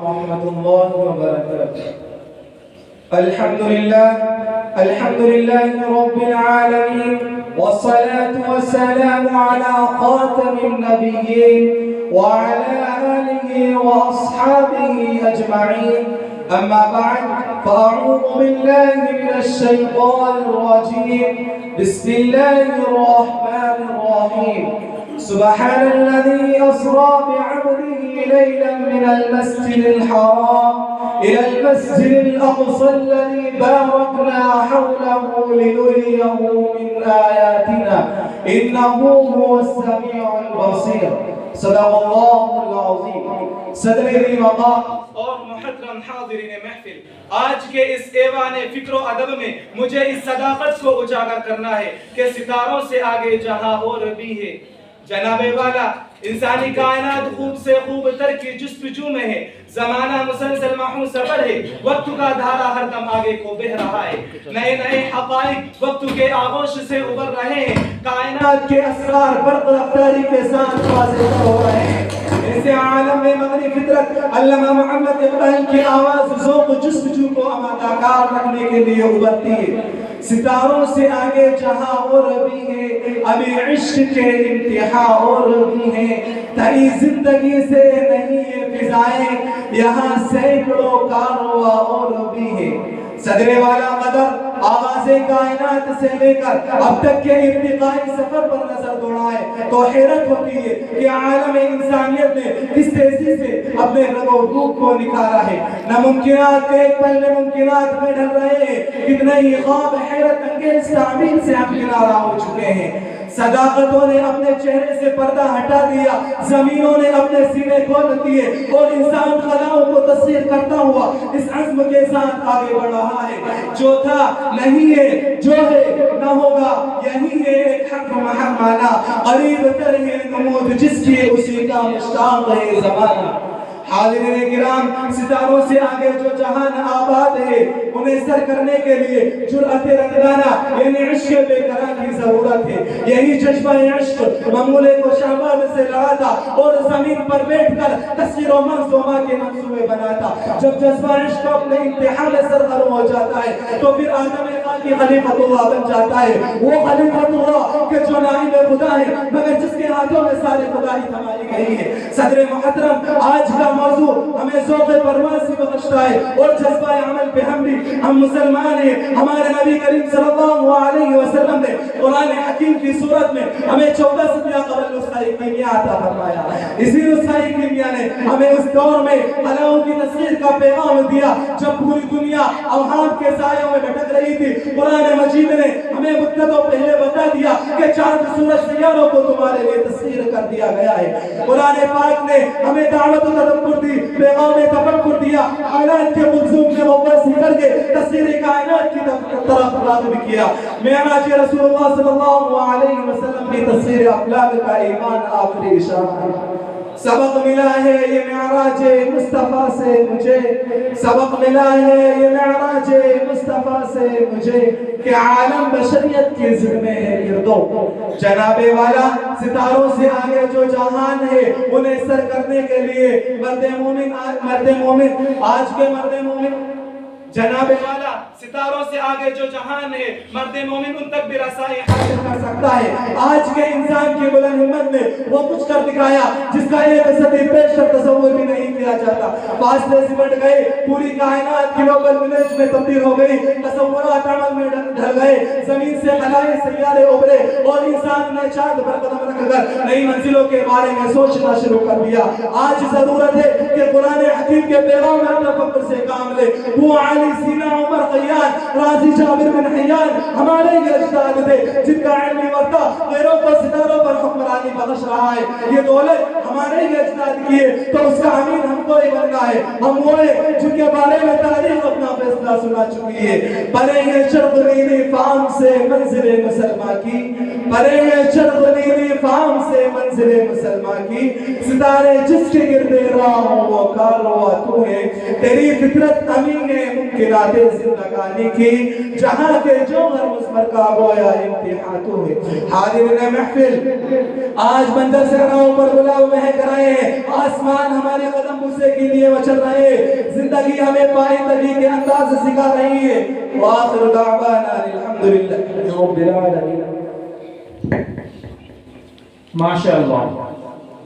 ورحمة الله وبركاته. الحمد لله رب العالمين، والصلاة والسلام على خاتم النبيين وعلى آله وأصحابه أجمعين. أما بعد، فأعوذ بالله من الشيطان الرجيم. بسم الله الرحمن الرحيم. سبحان الذي أسرى بعبده ليلا من المسجد الحرام إلى المسجد الأقصى الذي باركنا حوله لنريه من آياتنا إنه هو السميع البصير. صدق الله العظيم. صدر وقار اور محترم حاضرین محفل، آج کے اس ایوان فکر و ادب میں مجھے اس صداقت کو اجاگر کرنا ہے کہ ستاروں سے آگے جہاں اور بھی ہے. جناب والا، انسانی کائنات خوب سے خوب تر کی جستجو میں ہے. زمانہ مسلسل محو سفر ہے، وقت کا دھارا ہر دم آگے کو بہ رہا ہے. نئے نئے حقائق وقت کے آغوش سے ابھر رہے ہیں. کائنات کے اسرار برق رفتاری کے ساتھ واضح ہو رہے ہیں. ایسے عالم میں مغرب فطرت علامہ محمد اقبال کی آواز ذوق جستجو کو آمادہ کار رکھنے کے لیے ابھرتی ہے. ستاروں سے آگے جہاں اور بھی ہے، ابھی عشق کے انتہا اور بھی ہے. تری زندگی سے نہیں یہ فضائیں، یہاں سینکڑوں کارواں اور بھی ہے. صدر والا قدر آغاز کائنات سے لے کر اب تک کے ارتقائی سفر پر نظر دوڑائے تو حیرت ہوتی ہے کہ عالم انسانیت نے کس تیزی سے اپنے رگ و روح کو نکھارا ہے. ناممکنات کے ایک پل میں ممکنات میں ڈھل رہے ہیں. کتنے ہی خواب حیرت انگیز تعبیر سے ہم کنارہ ہو چکے ہیں. صداقتوں نے اپنے چہرے سے پردہ ہٹا دیا، زمینوں نے اپنے سینے کھول دیے اور انسان خلاؤں کو تصویر کرتا ہوا اس عزم کے ساتھ آگے بڑھ رہا ہے. جو تھا نہیں ہے، جو ہے نہ ہوگا، یہی ہے ایک حق محمانہ. قریب تر ہے نمود جس کی اسی کا مشتاق ہے زمانہ. حاضرین کرام، ستاروں سے آگے جو جہان آباد ہے انہیں سر کرنے کے لیے جرأت رنگانہ یعنی عشق بے قرار کی ضرورت ہے. یہی جذبہ عشق ممولے کو شہباد سے لڑا تھا اور زمین پر بیٹھ کر تصویر و منظومہ کے منصوبے بنا تھا. جب جذبہ عشق اپنے امتحان سرگرم ہو جاتا ہے تو پھر آدم خاکی خلیفۃ اللہ بن جاتا ہے. وہ خلیفۃ اللہ کہ جو نائب خدا ہے مگر جس کے ہاتھوں میں سارے خدائی تھمائی گئی ہے. صدر محترم، آج کا موضوع ہمیں ذوق پرواز سے بخشتا ہے اور جذبہ عمل پہ ہم بھی ہم مسلمان ہیں. ہمارے نبی کریم صلی اللہ علیہ وسلم نے قرآن حکیم کی صورت میں ہمیں 14 صدیاں قبل نسخہ کیمیا عطا فرمایا. اسی نسخہ کیمیا نے ہمیں اس دور میں خلاؤں کی تصویر کا پیغام دیا جب پوری دنیا اوہام کے سایوں میں بھٹک رہی تھی. قرآن مجید نے ہمیں مدتوں پہلے بتا دیا کہ چاند سورج سیاروں کو تمہارے لیے تصویر کر دیا گیا ہے. قرآن پاک نے ہمیں دعوت و تدبر دی، پیغام تفکر دیا، حالات کے ملزوم سے مبرسی کر کے تصویر کائنات کی طرف راغب کیا. معراج رسول اللہ صلی اللہ علیہ وسلم کی تصویر افلاک کا ایمان آخری اشارہ ہے. سبق ملا ہے یہ معراج مصطفیٰ سے مجھے، سبق ملا ہے یہ معراج مصطفیٰ سے مجھے کہ عالم بشریت کی ذمہ ہے گردو. جناب والا، ستاروں سے آگے جو جہان ہے انہیں سر کرنے کے لیے مرد مومن آج کے مرد مومن جناب والا، ستاروں سے آگے جو جہان ہے مرد مومن ان تک بھی رسائی حاصل کر سکتا ہے. آج کے انسان کی بلند ہمت نے وہ کچھ کر دکھایا جس کا ایک صدی پیشتر تصور بھی نہیں کیا جاتا. فاصلے سمٹ گئے، پوری کائنات گلوبل ولیج میں تبدیل ہو گئی، تصورات عمل میں ڈھل گئے، زمین سے خلائے سیارے ابھرے اور انسان نے چاند پر قدم رکھ کر نئی منزلوں کے بارے میں سوچنا شروع کر دیا. آج ضرورت ہے کہ قرآن حکیم کے پیغام میں تفکر سے کام لے. وہ سینا عمر قیان، راضی جابر بن حیان ہمارے یہ اجداد تھے جن کا علمی ورثہ غیروں کو ستاروں پر حکمرانی بخش رہا ہے. یہ دولت ہمارے یہ اجداد کی ہے تو اس کا امین ہم کو ہی بننا ہے. ہم وہ ہیں جن کے بارے میں تاریخ اپنا فیصلہ سنا چکی ہے. پرے ہیں چرخ نیلی فام سے منزل مسلمہ کی، پرے ہیں چرخ نیلی فام سے منزل مسلمہ کی. ستارے جس کے گردے راہ ہوں وہ کارواں تو ہے. تیری فطرت امین ہے ممکنات زندگانی کی، جہاں کے جوہر مصور کا گویا امتحان تو ہے. حاضرین محفل، آج منظر صحراؤں پر گلاب مہک رہے ہیں، آسمان ہمارے قدم بوسے کے لیے مچل رہے ہیں، زندگی ہمیں پائندگی کے انداز سے سکھا رہی ہے۔ وآخر دعوانا الحمدللہ رب العالمین۔ ماشاءاللہ